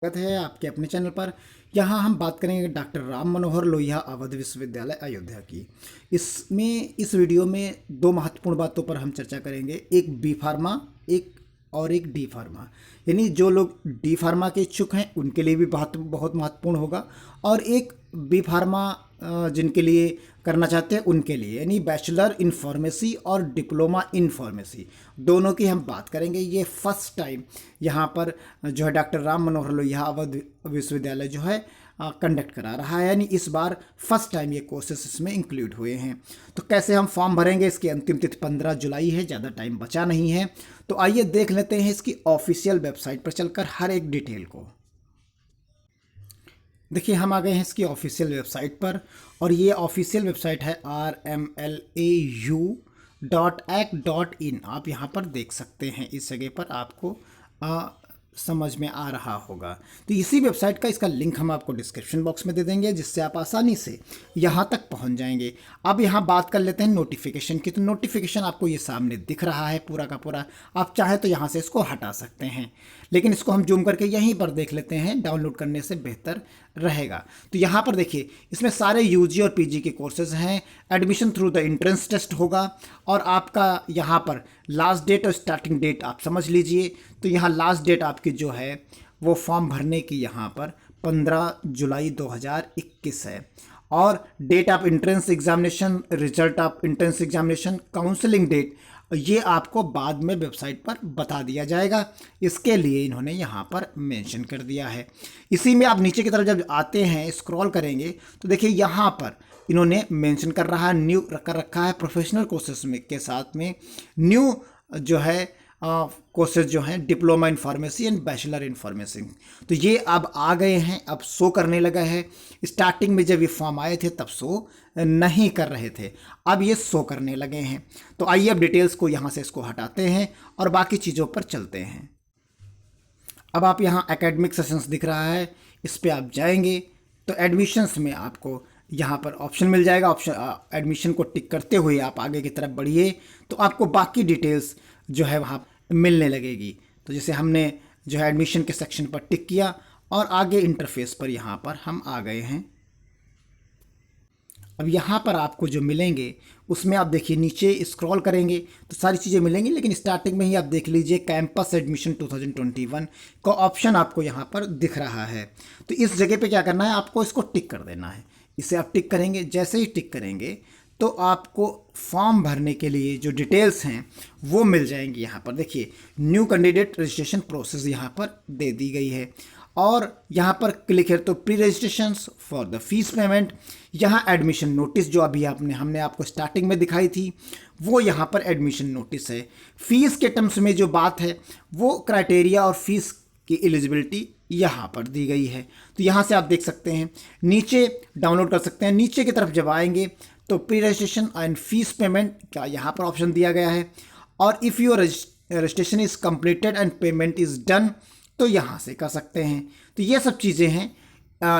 स्वागत है आपके अपने चैनल पर। यहाँ हम बात करेंगे डॉक्टर राम मनोहर लोहिया अवध विश्वविद्यालय अयोध्या की। इस वीडियो में दो महत्वपूर्ण बातों पर हम चर्चा करेंगे, एक बी फार्मा एक डी फार्मा। यानी जो लोग डी फार्मा के इच्छुक हैं उनके लिए भी बहुत बहुत महत्वपूर्ण होगा, और एक बी फार्मा जिनके लिए करना चाहते हैं उनके लिए, यानी बैचलर इन फार्मेसी और डिप्लोमा इन फार्मेसी, दोनों की हम बात करेंगे। ये फर्स्ट टाइम यहाँ पर जो है डॉक्टर राम मनोहर लोहिया अवध विश्वविद्यालय जो है कंडक्ट करा रहा है, यानी इस बार फर्स्ट टाइम ये कोर्सेस इसमें इंक्लूड हुए हैं। तो कैसे हम फॉर्म भरेंगे, इसकी अंतिम तिथि 15 जुलाई है, ज़्यादा टाइम बचा नहीं है। तो आइए देख लेते हैं इसकी ऑफिशियल वेबसाइट पर चलकर हर एक डिटेल को। देखिए, हम आ गए हैं इसकी ऑफिशियल वेबसाइट पर, और ये ऑफिशियल वेबसाइट है rmlau.ac.in। आप यहाँ पर देख सकते हैं, इस जगह पर आपको समझ में आ रहा होगा। तो इसी वेबसाइट का इसका लिंक हम आपको डिस्क्रिप्शन बॉक्स में दे देंगे, जिससे आप आसानी से यहाँ तक पहुँच जाएंगे। अब यहाँ बात कर लेते हैं नोटिफिकेशन की। तो नोटिफिकेशन आपको ये सामने दिख रहा है पूरा का पूरा। आप चाहे तो यहाँ से इसको हटा सकते हैं, लेकिन इसको हम जूम करके यहीं पर देख लेते हैं, डाउनलोड करने से बेहतर रहेगा। तो यहाँ पर देखिए, इसमें सारे यूजी और पीजी के कोर्सेज हैं। Admission through the entrance test होगा, और आपका यहाँ पर लास्ट डेट और स्टार्टिंग डेट आप समझ लीजिए। तो यहाँ लास्ट डेट आपकी जो है वो फॉर्म भरने की यहाँ पर 15 जुलाई 2021 है, और date of entrance examination, result of entrance examination, counselling date, ये आपको बाद में वेबसाइट पर बता दिया जाएगा। इसके लिए इन्होंने यहाँ पर मेंशन कर दिया है। इसी में आप नीचे की तरफ जब आते हैं, स्क्रॉल करेंगे, तो देखिए यहाँ पर इन्होंने मेंशन कर रहा है, न्यू कर रखा है प्रोफेशनल कोर्सेज में के साथ में न्यू जो है कोर्सेज जो हैं diploma in pharmacy and bachelor in pharmacy. तो ये अब आ गए हैं, अब शो करने लगा है। स्टार्टिंग में जब ये फॉर्म आए थे तब शो नहीं कर रहे थे, अब ये शो करने लगे हैं। तो आइए अब डिटेल्स को यहाँ से इसको हटाते हैं और बाकी चीज़ों पर चलते हैं। अब आप यहाँ एकेडमिक सेशंस दिख रहा है, इस पर आप जाएंगे तो एडमिशन्स में आपको यहाँ पर ऑप्शन मिल जाएगा। ऑप्शन एडमिशन को टिक करते हुए आप आगे की तरफ बढ़िए, तो आपको बाकी डिटेल्स जो है वहाँ मिलने लगेगी। तो जैसे हमने जो है एडमिशन के सेक्शन पर टिक किया, और आगे इंटरफेस पर यहाँ पर हम आ गए हैं। अब यहाँ पर आपको जो मिलेंगे उसमें आप देखिए, नीचे स्क्रॉल करेंगे तो सारी चीज़ें मिलेंगी, लेकिन स्टार्टिंग में ही आप देख लीजिए कैंपस एडमिशन 2021 का ऑप्शन आपको यहाँ पर दिख रहा है। तो इस जगह पे क्या करना है, आपको इसको टिक कर देना है। इसे आप टिक करेंगे, जैसे ही टिक करेंगे तो आपको फॉर्म भरने के लिए जो डिटेल्स हैं वो मिल जाएंगी। यहाँ पर देखिए, न्यू कैंडिडेट रजिस्ट्रेशन प्रोसेस यहाँ पर दे दी गई है, और यहाँ पर क्लिक है तो pre registration for the fees payment. यहाँ एडमिशन नोटिस जो अभी हमने आपको स्टार्टिंग में दिखाई थी, वो यहाँ पर एडमिशन नोटिस है। फीस के टर्म्स में जो बात है वो क्राइटेरिया और फीस की एलिजिबिलिटी यहाँ पर दी गई है। तो यहाँ से आप देख सकते हैं, नीचे डाउनलोड कर सकते हैं। नीचे की तरफ जब आएंगे तो pre registration and fees payment का यहाँ पर ऑप्शन दिया गया है, और if your registration is completed and payment is done, तो यहाँ से कर सकते हैं। तो ये सब चीज़ें हैं।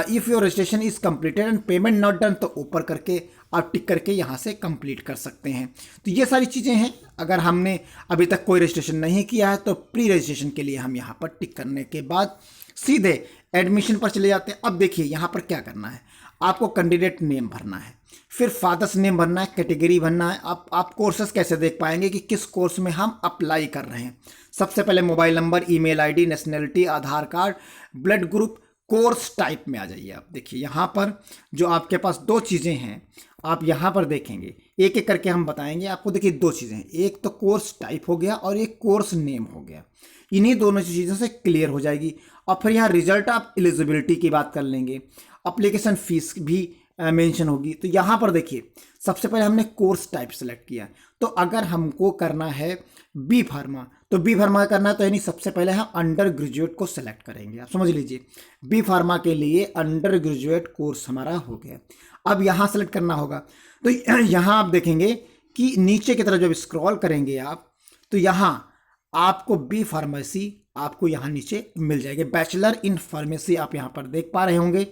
If your registration is completed and payment not done, तो ऊपर करके आप टिक करके यहाँ से कंप्लीट कर सकते हैं। तो ये सारी चीज़ें हैं। अगर हमने अभी तक कोई रजिस्ट्रेशन नहीं किया है तो प्री रजिस्ट्रेशन के लिए हम यहाँ पर टिक करने के बाद सीधे एडमिशन पर चले जाते हैं। अब देखिए, यहाँ पर क्या करना है, आपको कैंडिडेट नेम भरना है, फिर फादर्स नेम भरना है, कैटेगरी भरना है। आप कोर्सेस कैसे देख पाएंगे कि किस कोर्स में हम अप्लाई कर रहे हैं। सबसे पहले mobile number, email ID, nationality, Aadhaar card, blood group, course type में आ जाइए। आप देखिए, यहाँ पर जो आपके पास दो चीज़ें हैं, आप यहाँ पर देखेंगे, एक एक करके हम बताएंगे आपको। देखिए, दो चीज़ें हैं, एक तो कोर्स टाइप हो गया और एक कोर्स नेम हो गया। इन्हीं दोनों चीज़ों से क्लियर हो जाएगी। और फिर यहाँ रिजल्ट ऑफ एलिजिबिलिटी की बात कर लेंगे, अप्लीकेशन फ़ीस भी मेंशन होगी। तो यहाँ पर देखिए, सबसे पहले हमने कोर्स टाइप सेलेक्ट किया। तो अगर हमको करना है बी फार्मा, तो बी फार्मा करना है तो यानी सबसे पहले हम अंडर ग्रेजुएट को सेलेक्ट करेंगे। आप समझ लीजिए, बी फार्मा के लिए अंडर ग्रेजुएट कोर्स हमारा हो गया। अब यहाँ सेलेक्ट करना होगा। तो यहाँ आप देखेंगे कि नीचे की तरफ जब स्क्रॉल करेंगे आप, तो यहाँ आपको बी फार्मेसी आपको यहाँ नीचे मिल जाएगी। बैचलर इन फार्मेसी आप यहाँ पर देख पा रहे होंगे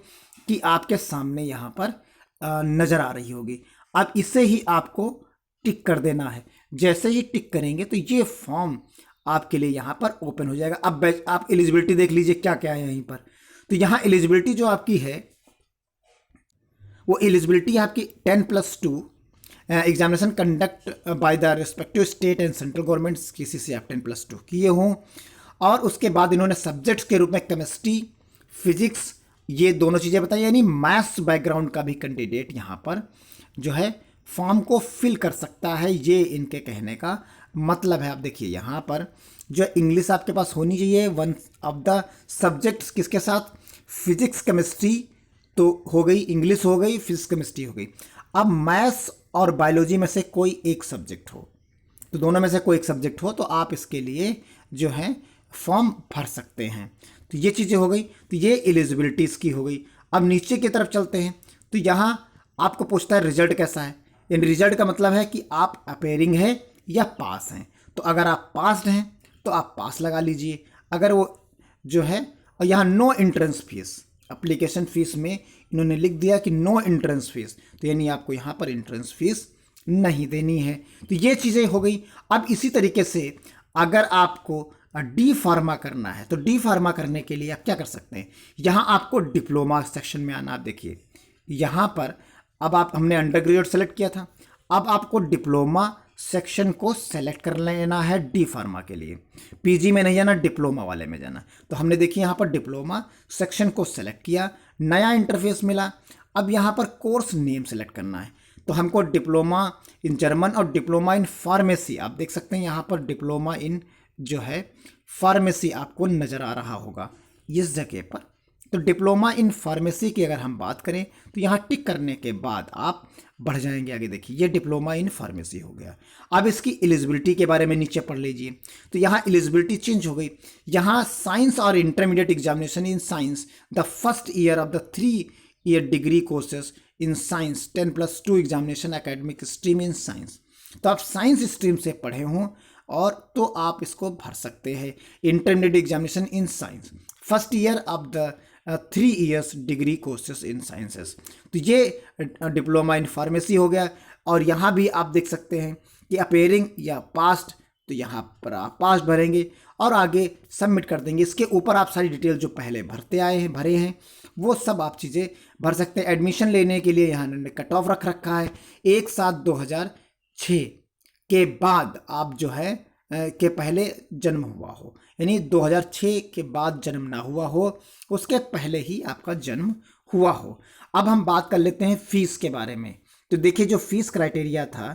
कि आपके सामने यहाँ पर नज़र आ रही होगी। अब इसे ही आपको टिक कर देना है। जैसे ही टिक करेंगे तो ये फॉर्म आपके लिए यहाँ पर ओपन हो जाएगा। अब आप एलिजिबिलिटी देख लीजिए क्या क्या है। यहीं पर तो यहाँ एलिजिबिलिटी जो आपकी है वो एलिजिबिलिटी आपकी 10+2 examination conduct by the respective state and central governments किसी से आप 10+2 किए हों, और उसके बाद इन्होंने सब्जेक्ट्स के रूप में केमिस्ट्री, फिजिक्स, ये दोनों चीज़ें बताई, यानी मैथ्स बैकग्राउंड का भी कैंडिडेट यहाँ पर जो है फॉर्म को फिल कर सकता है, ये इनके कहने का मतलब है। आप देखिए यहाँ पर जो इंग्लिश आपके पास होनी चाहिए वन ऑफ द सब्जेक्ट्स, किसके साथ, फिजिक्स केमिस्ट्री तो हो गई, इंग्लिश हो गई, फिजिक्स केमिस्ट्री हो गई। अब मैथ्स और बायोलॉजी में से कोई एक सब्जेक्ट हो, तो दोनों में से कोई एक सब्जेक्ट हो तो आप इसके लिए जो है फॉर्म भर सकते हैं। तो ये चीज़ें हो गई, तो ये एलिजिबिलिटीज़ की हो गई। अब नीचे की तरफ चलते हैं, तो यहाँ आपको पूछता है रिजल्ट कैसा है। इन रिजल्ट का मतलब है कि आप अपेयरिंग है या पास हैं। तो अगर आप पास हैं तो आप पास लगा लीजिए, अगर वो जो है, और यहाँ no entrance fees, application fees में इन्होंने लिख दिया कि नो एंट्रेंस फीस, तो यानी आपको यहाँ पर एंट्रेंस फीस नहीं देनी है। तो ये चीज़ें हो गई। अब इसी तरीके से अगर आपको डी फार्मा करना है तो डी फार्मा करने के लिए आप क्या कर सकते हैं, यहाँ आपको डिप्लोमा सेक्शन में आना। आप देखिए यहाँ पर अब आप, हमने अंडर ग्रेजुएट सेलेक्ट किया था, अब आपको डिप्लोमा सेक्शन को सेलेक्ट कर लेना है डी फार्मा के लिए। पीजी में नहीं जाना, डिप्लोमा वाले में जाना। तो हमने देखिए यहाँ पर डिप्लोमा सेक्शन को सेलेक्ट किया, नया इंटरफेस मिला। अब यहाँ पर कोर्स नेम सेलेक्ट करना है, तो हमको डिप्लोमा इन जर्मन और डिप्लोमा इन फार्मेसी, आप देख सकते हैं यहाँ पर डिप्लोमा इन जो है फार्मेसी आपको नज़र आ रहा होगा इस जगह पर। तो डिप्लोमा इन फार्मेसी की अगर हम बात करें तो यहाँ टिक करने के बाद आप बढ़ जाएंगे आगे। देखिए ये डिप्लोमा इन फार्मेसी हो गया। अब इसकी एलिजिबिलिटी के बारे में नीचे पढ़ लीजिए, तो यहाँ एलिजिबिलिटी चेंज हो गई। यहाँ साइंस और intermediate examination in science the first year of the 3-year degree courses in science 10+2 examination academic stream in science. तो आप साइंस स्ट्रीम से पढ़े हों और तो आप इसको भर सकते हैं। Intermediate examination in science first year of the 3 years degree courses in sciences, तो ये डिप्लोमा इन फार्मेसी हो गया। और यहाँ भी आप देख सकते हैं कि अपेयरिंग या पास्ट, तो यहाँ पर आप पास्ट भरेंगे और आगे सबमिट कर देंगे। इसके ऊपर आप सारी डिटेल जो पहले भरे हैं वो सब आप चीज़ें भर सकते हैं। एडमिशन लेने के लिए यहाँ ने कट ऑफ रख रखा है 1/7/2006 के बाद आप जो है के पहले जन्म हुआ हो, यानी 2006 के बाद जन्म ना हुआ हो, उसके पहले ही आपका जन्म हुआ हो। अब हम बात कर लेते हैं फीस के बारे में। तो देखिए जो फीस क्राइटेरिया था,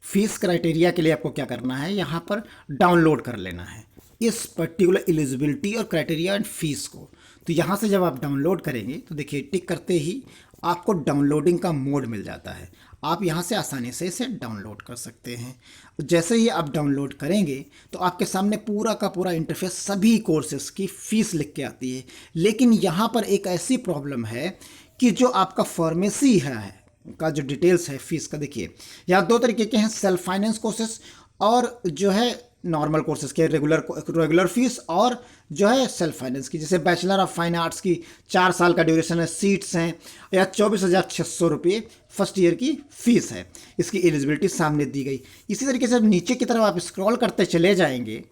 फीस क्राइटेरिया के लिए आपको क्या करना है, यहाँ पर डाउनलोड कर लेना है इस पर्टिकुलर एलिजिबिलिटी और क्राइटेरिया एंड फीस को। तो यहाँ से जब आप डाउनलोड करेंगे तो देखिए टिक करते ही आपको डाउनलोडिंग का मोड मिल जाता है। आप यहाँ से आसानी से इसे डाउनलोड कर सकते हैं। जैसे ही आप डाउनलोड करेंगे तो आपके सामने पूरा का पूरा इंटरफेस सभी कोर्सेज की फ़ीस लिख के आती है। लेकिन यहाँ पर एक ऐसी प्रॉब्लम है कि जो आपका फार्मेसी है का जो डिटेल्स है फीस का, देखिए यहाँ दो तरीके के हैं, सेल्फ फाइनेंस कोर्सेज और जो है नॉर्मल कोर्सेज के रेगुलर फीस, और जो है सेल्फ फाइनेंस की, जैसे बैचलर ऑफ फाइन आर्ट्स की 4 साल का ड्यूरेशन है, सीट्स हैं, या 24,600 रुपये फर्स्ट ईयर की फ़ीस है। इसकी एलिजिबिलिटी सामने दी गई। इसी तरीके से जब नीचे की तरफ आप स्क्रॉल करते चले जाएंगे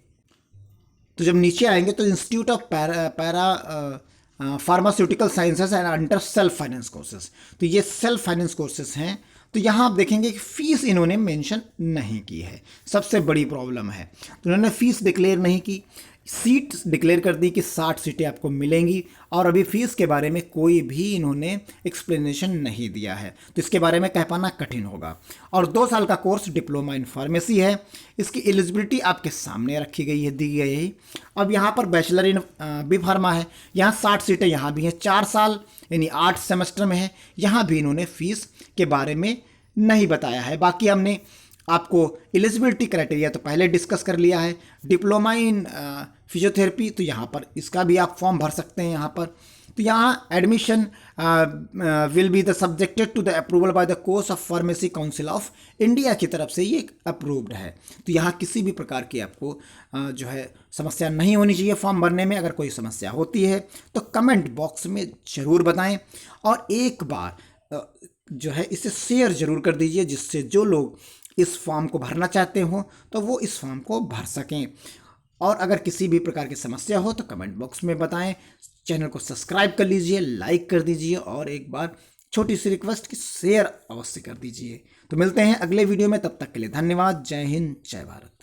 तो जब नीचे आएंगे तो institute of para pharmaceutical sciences and under self finance courses, तो ये सेल्फ फाइनेंस कोर्सेज हैं। तो यहाँ आप देखेंगे कि फ़ीस इन्होंने मेंशन नहीं की है, सबसे बड़ी प्रॉब्लम है। तो इन्होंने फ़ीस डिक्लेयर नहीं की, सीट डिक्लेयर कर दी कि 60 सीटें आपको मिलेंगी, और अभी फ़ीस के बारे में कोई भी इन्होंने एक्सप्लेनेशन नहीं दिया है, तो इसके बारे में कह पाना कठिन होगा। और 2 साल का कोर्स डिप्लोमा इन फार्मेसी है। इसकी एलिजिबिलिटी आपके सामने रखी गई है, दी गई है। अब यहाँ पर बैचलर इन बी फार्मा है, यहाँ 60 सीटें यहाँ भी हैं, 4 साल यानी 8 सेमेस्टर में है। यहाँ भी इन्होंने फ़ीस के बारे में नहीं बताया है। बाकी हमने आपको एलिजिबिलिटी क्राइटेरिया तो पहले डिस्कस कर लिया है। डिप्लोमा इन फिजियोथेरेपी, तो यहाँ पर इसका भी आप फॉर्म भर सकते हैं। यहाँ पर तो यहाँ admission will be the subjected to the approval by the course of pharmacy council of India की तरफ से ये अप्रूव्ड है। तो यहाँ किसी भी प्रकार की आपको जो है समस्या नहीं होनी चाहिए फॉर्म भरने में। अगर कोई समस्या होती है तो कमेंट बॉक्स में ज़रूर बताएं, और एक बार जो है इसे शेयर ज़रूर कर दीजिए, जिससे जो लोग इस फॉर्म को भरना चाहते हों तो वो इस फॉर्म को भर सकें। और अगर किसी भी प्रकार की समस्या हो तो कमेंट बॉक्स में बताएं। चैनल को सब्सक्राइब कर लीजिए, लाइक कर दीजिए और एक बार छोटी सी रिक्वेस्ट कि शेयर अवश्य कर दीजिए। तो मिलते हैं अगले वीडियो में, तब तक के लिए धन्यवाद। जय हिंद, जय भारत।